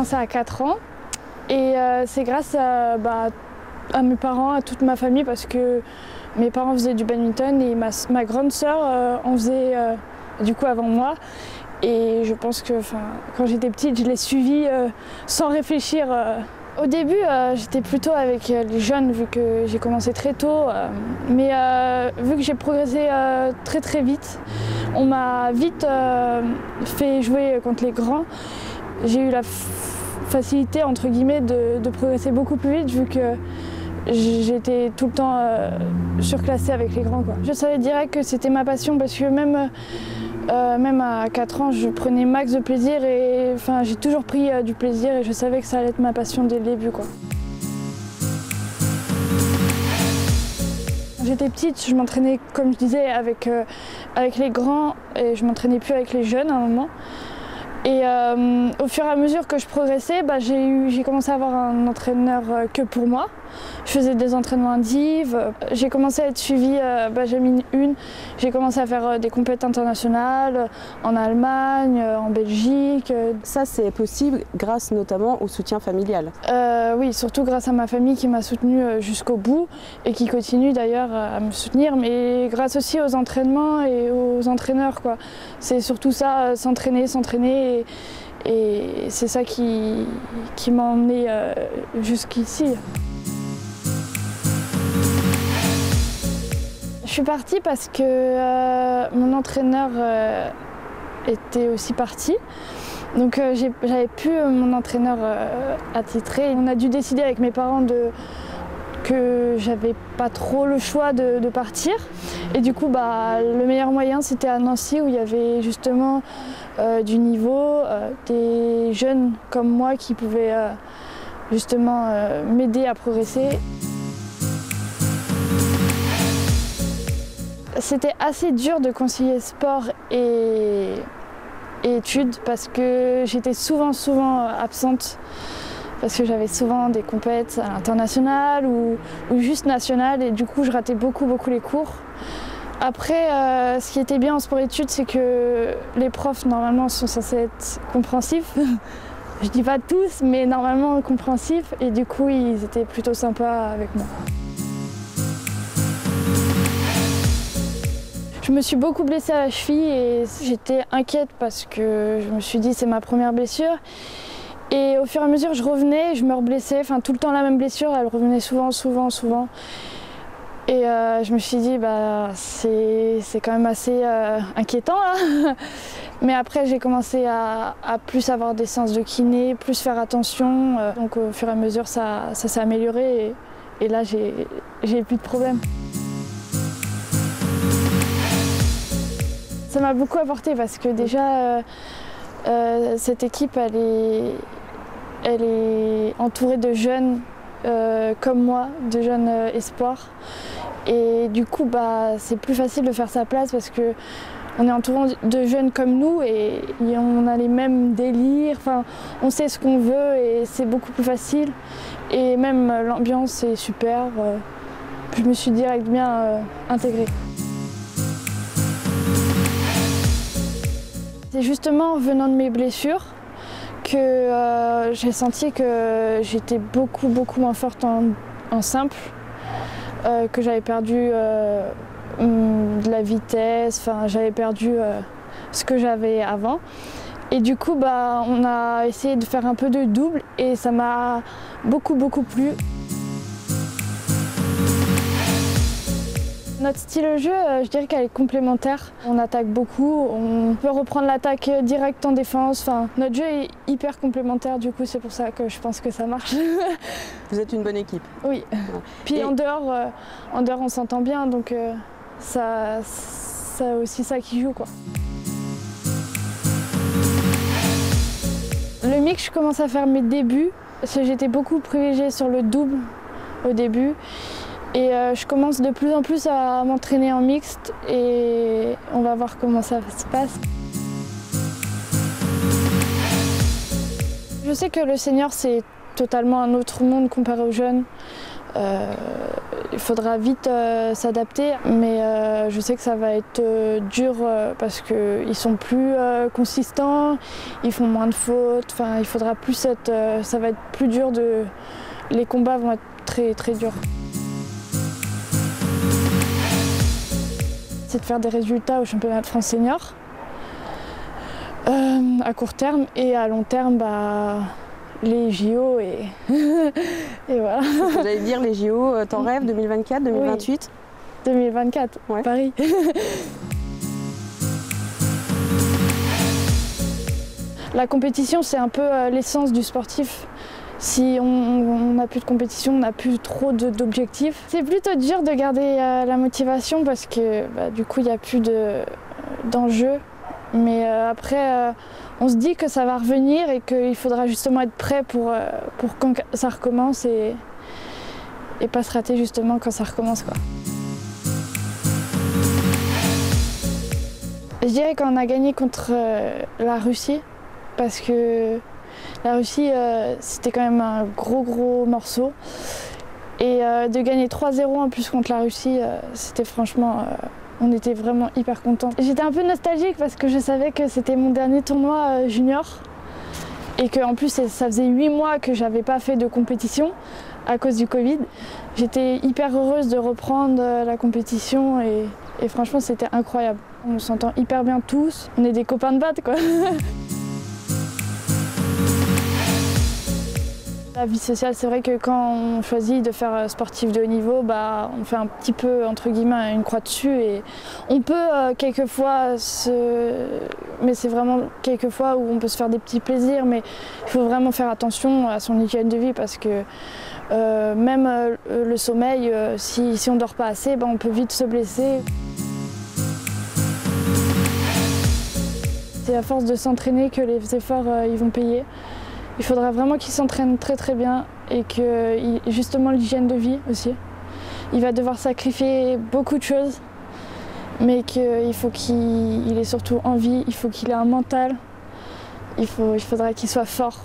commencé à 4 ans et c'est grâce à mes parents, à toute ma famille parce que mes parents faisaient du badminton et ma grande sœur en faisait du coup avant moi. Et je pense que quand j'étais petite, je l'ai suivi sans réfléchir. Au début, j'étais plutôt avec les jeunes vu que j'ai commencé très tôt. Mais vu que j'ai progressé très très vite, on m'a vite fait jouer contre les grands. J'ai eu la facilité entre guillemets de progresser beaucoup plus vite vu que j'étais tout le temps surclassée avec les grands, quoi. Je savais direct que c'était ma passion parce que même à 4 ans, je prenais max de plaisir et j'ai toujours pris du plaisir et je savais que ça allait être ma passion dès le début, quoi. Quand j'étais petite, je m'entraînais, comme je disais, avec les grands et je m'entraînais plus avec les jeunes à un moment. Et au fur et à mesure que je progressais, j'ai commencé à avoir un entraîneur que pour moi. Je faisais des entraînements indives. J'ai commencé à être suivie Benjamin 1. J'ai commencé à faire des compétitions internationales en Allemagne, en Belgique. Ça, c'est possible grâce notamment au soutien familial. Oui, surtout grâce à ma famille qui m'a soutenue jusqu'au bout et qui continue d'ailleurs à me soutenir, mais grâce aussi aux entraînements et aux entraîneurs, quoi. C'est surtout ça, s'entraîner et c'est ça qui m'a emmenée jusqu'ici. Je suis partie parce que mon entraîneur était aussi parti. Donc j'avais plus mon entraîneur attitré. On a dû décider avec mes parents que j'avais pas trop le choix de partir. Et du coup, le meilleur moyen, c'était à Nancy où il y avait justement du niveau, des jeunes comme moi qui pouvaient justement m'aider à progresser. C'était assez dur de concilier sport et études parce que j'étais souvent absente parce que j'avais souvent des compètes à l'international ou juste nationales et du coup je ratais beaucoup les cours. Après, ce qui était bien en sport-études, c'est que les profs normalement sont censés être compréhensifs. Je dis pas tous, mais normalement compréhensifs et du coup ils étaient plutôt sympas avec moi. Je me suis beaucoup blessée à la cheville et j'étais inquiète parce que je me suis dit c'est ma première blessure. Et au fur et à mesure je revenais, je me reblessais, tout le temps la même blessure, elle revenait souvent. Et je me suis dit c'est quand même assez inquiétant là. Mais après j'ai commencé à plus avoir des séances de kiné, plus faire attention. Donc au fur et à mesure ça s'est amélioré et là j'ai plus de problèmes. Ça m'a beaucoup apporté parce que déjà cette équipe elle est entourée de jeunes comme moi, de jeunes espoirs. Et du coup c'est plus facile de faire sa place parce que on est entouré de jeunes comme nous et on a les mêmes délires, on sait ce qu'on veut et c'est beaucoup plus facile. Et même l'ambiance est super. Je me suis direct bien intégrée. C'est justement en venant de mes blessures que j'ai senti que j'étais beaucoup moins forte en simple, que j'avais perdu de la vitesse, j'avais perdu ce que j'avais avant. Et du coup, on a essayé de faire un peu de double et ça m'a beaucoup plu. Notre style de jeu, je dirais qu'elle est complémentaire. On attaque beaucoup, on peut reprendre l'attaque direct en défense. Notre jeu est hyper complémentaire, du coup c'est pour ça que je pense que ça marche. Vous êtes une bonne équipe. Oui. Puis en dehors on s'entend bien, donc ça aussi ça qui joue, quoi. Le mix, je commence à faire mes débuts, parce que j'étais beaucoup privilégiée sur le double au début. Et je commence de plus en plus à m'entraîner en mixte et on va voir comment ça se passe. Je sais que le senior c'est totalement un autre monde comparé aux jeunes. Il faudra vite s'adapter, mais je sais que ça va être dur parce qu'ils sont plus consistants, ils font moins de fautes, enfin, il faudra plus être, ça va être plus dur, les combats vont être très très durs. C'est de faire des résultats au championnat de France senior à court terme, et à long terme, les JO et voilà. J'allais dire les JO, t'en rêves, 2024, 2028 oui. 2024, ouais. Paris. La compétition, c'est un peu l'essence du sportif. Si on n'a plus de compétition, on n'a plus trop d'objectifs. C'est plutôt dur de garder la motivation parce que du coup, il n'y a plus d'enjeu. Mais après, on se dit que ça va revenir et qu'il faudra justement être prêt pour quand ça recommence et pas se rater justement quand ça recommence, quoi. Je dirais qu'on a gagné contre la Russie parce que la Russie, c'était quand même un gros morceau. Et de gagner 3-0 en plus contre la Russie, c'était franchement... on était vraiment hyper contents. J'étais un peu nostalgique parce que je savais que c'était mon dernier tournoi junior. Et qu'en plus, ça faisait 8 mois que j'avais pas fait de compétition à cause du Covid. J'étais hyper heureuse de reprendre la compétition et franchement, c'était incroyable. On s'entend hyper bien tous. On est des copains de batte, quoi. La vie sociale, c'est vrai que quand on choisit de faire sportif de haut niveau, on fait un petit peu, entre guillemets, une croix dessus. Et on peut quelquefois mais c'est vraiment quelquefois où on peut se faire des petits plaisirs, mais il faut vraiment faire attention à son hygiène de vie parce que même le sommeil, si on ne dort pas assez, on peut vite se blesser. C'est à force de s'entraîner que les efforts ils vont payer. Il faudra vraiment qu'il s'entraîne très bien et que justement l'hygiène de vie aussi. Il va devoir sacrifier beaucoup de choses, mais qu'il faut qu'il ait surtout envie, il faut qu'il ait un mental, il faudra qu'il soit fort.